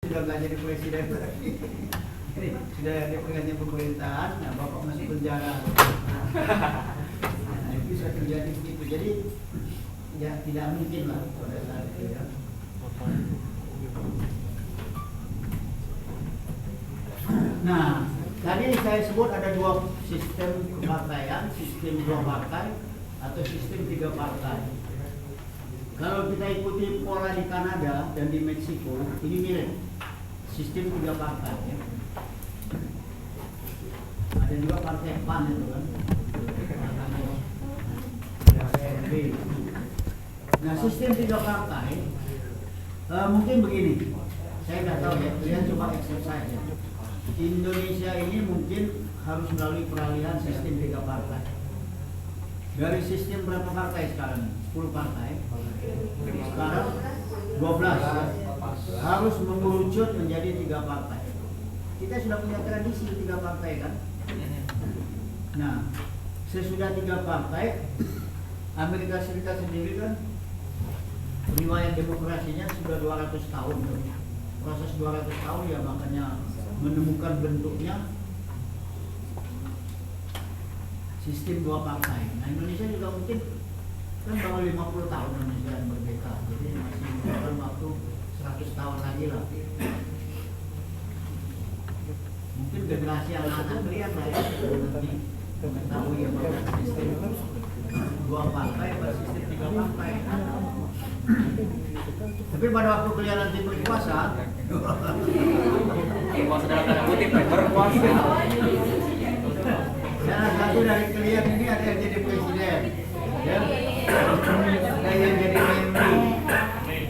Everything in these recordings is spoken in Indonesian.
Sudah nggak jadi presiden lagi. Sudah ada pengganti pemerintahan, nah bapak masuk penjara. Nah, itu sudah terjadi begitu. Jadi ya tidak mungkin lah pada saat itu ya. Nah, tadi saya sebut ada dua sistem kepartaian, sistem dua partai atau sistem tiga partai. Kalau kita ikuti pola di Kanada dan di Meksiko, ini mirip sistem tiga partai. Ya. Ada juga partai PAN itu kan. Nah, sistem tiga partai mungkin begini. Saya nggak tahu ya, kalian coba exercise ya. Indonesia ini mungkin harus melalui peralihan sistem tiga partai. Dari sistem berapa partai sekarang? 10 partai. Sekarang 12 ya. Harus mengerucut menjadi 3 partai. Kita sudah punya tradisi 3 partai kan? Nah, sesudah 3 partai, Amerika Serikat sendiri kan riwayat demokrasinya sudah 200 tahun. Proses 200 tahun ya, makanya menemukan bentuknya sistem 2 partai. Nah, Indonesia juga mungkin kan baru 50 tahun Indonesia merdeka, jadi masih membutuhkan waktu 100 tahun lagi lah. Mungkin generasi anak-anak melihat lah ya, nanti mengetahui ya bahwa sistem 2 partai atau sistem 3 partai. Tapi pada waktu kalian nanti berkuasa, dalam tanda kutip berkuasa. salah satu dari kalian ini ada yang jadi presiden, ya. Ada yang jadi menteri,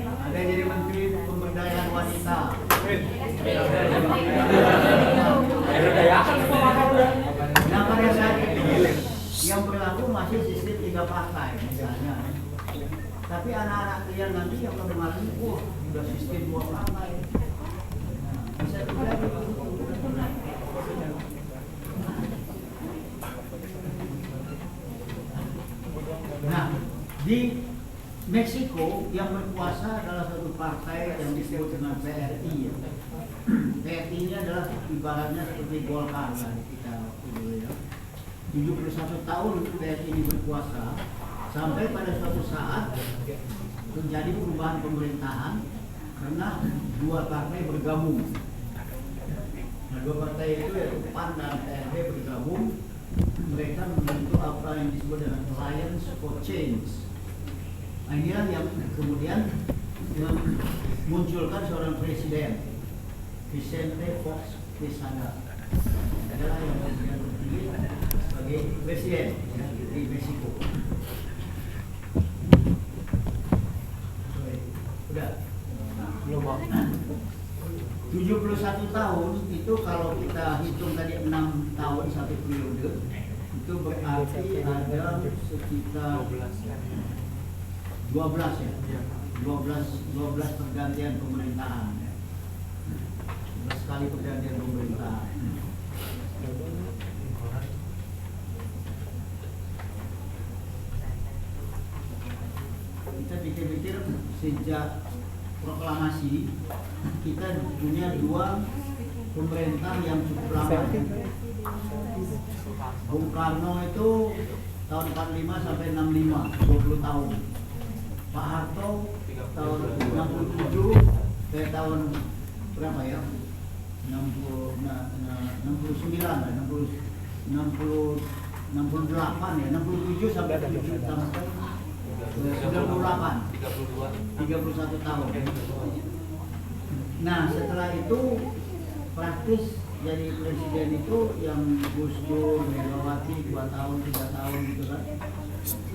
ada yang jadi menteri pemberdayaan wanita. Nah, pada saat itu yang berlaku masih sistem 3 partai misalnya. Tapi anak-anak kalian nanti yang mengalami, sudah sistem 2 partai. Nah, bisa terjadi. Nah, di Meksiko yang berkuasa adalah satu partai yang disebut dengan PRI. Ya. PRI ini adalah ibaratnya seperti Golkar kan kita dulu ya. 71 tahun PRI ini berkuasa sampai pada suatu saat terjadi perubahan pemerintahan karena 2 partai bergabung. Nah, 2 partai itu yaitu PAN dan PRB bergabung. Mereka membentuk apa yang disebut dengan Alliance for Change. Nah, inilah yang kemudian memunculkan seorang presiden, Vicente Fox Quesada, adalah yang kemudian terpilih sebagai presiden ya, di Meksiko. Udah? Belum. 71 tahun itu kalau kita hitung tadi 6 tahun satu periode, itu berarti ada sekitar 12 ya. 12 pergantian pemerintahan. 12 kali pergantian pemerintahan. Kita pikir-pikir sejak proklamasi kita punya 2 pemerintah yang cukup lama. Bung Karno itu tahun 45 sampai 65, 20 tahun. Pak Harto tahun 67 ke tahun berapa ya? 69 lah, 68 ya, 67 sampai 70 tahun. 98 31 tahun. Nah, setelah itu praktis jadi presiden itu yang Gus Dur, Megawati 2 tahun, 3 tahun gitu kan.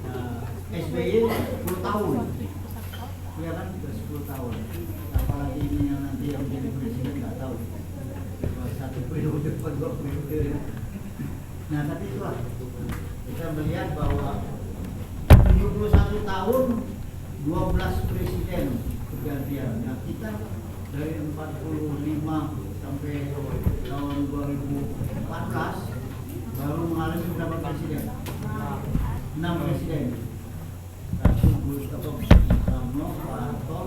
Nah, SBY 10 tahun. Iya kan, sudah 10 tahun. Apalagi ini yang nanti yang menjadi presiden nggak tahu. 1 periode, 2 periode. Nah, tapi itulah kita melihat bahwa 71 tahun 12 presiden pergantian. Nah, kita dari 45 sampai tahun 2014 baru mengalami berapa presiden? 6 presiden. Satu Gus Karno, Pak Harto,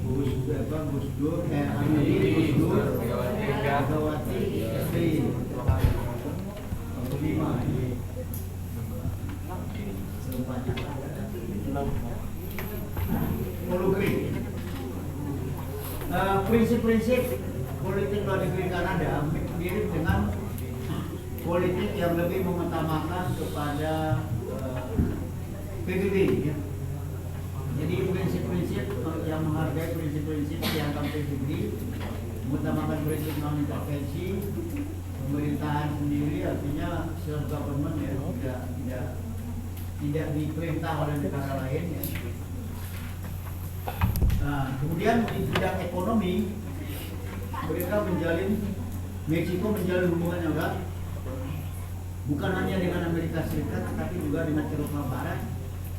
Gus Dur, Habibie, Megawati, SBY. 5 di serumpanya. Hologreen. Prinsip-prinsip politik luar negeri Kanada mirip dengan politik yang lebih mengutamakan kepada PBB. Ya. Jadi prinsip-prinsip yang menghargai prinsip-prinsip yang PBB, mengutamakan prinsip non intervensi, pemerintahan sendiri, artinya self government ya, tidak diperintah oleh negara lain ya. Nah, kemudian di bidang ekonomi mereka Meksiko menjalin hubungan yang erat bukan hanya dengan Amerika Serikat tetapi juga dengan Eropa Barat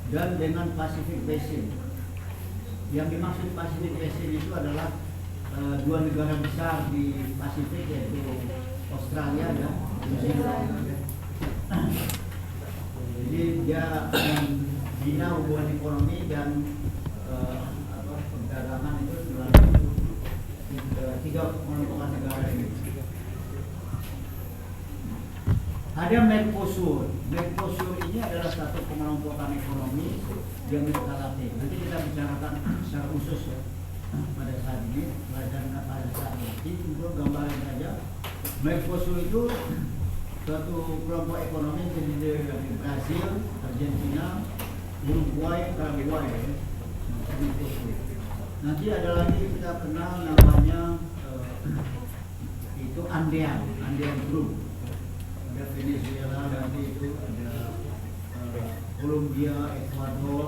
dan dengan Pacific Basin. Yang dimaksud Pacific Basin itu adalah dua negara besar di Pasifik, yaitu Australia dan New Zealand. Jadi dia membina hubungan ekonomi dan perdagangan itu melalui tiga pengelompokan negara ini. Ada Mercosur. Mercosur ini adalah satu pengelompokan ekonomi di Amerika Latin. Nanti kita bicarakan secara khusus ya pada saat ini, pelajaran pada saat ini. Untuk gambaran saja, Mercosur itu suatu kelompok ekonomi yang terdiri dari Brasil, Argentina, Uruguay, Paraguay. Nanti ada lagi kita kenal namanya itu Andean Group. Ada Venezuela, nanti itu ada Colombia, Ecuador,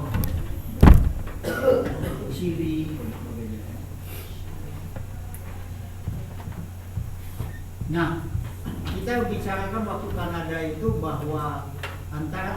Chili. Nah, kita bicarakan waktu Kanada itu bahwa antara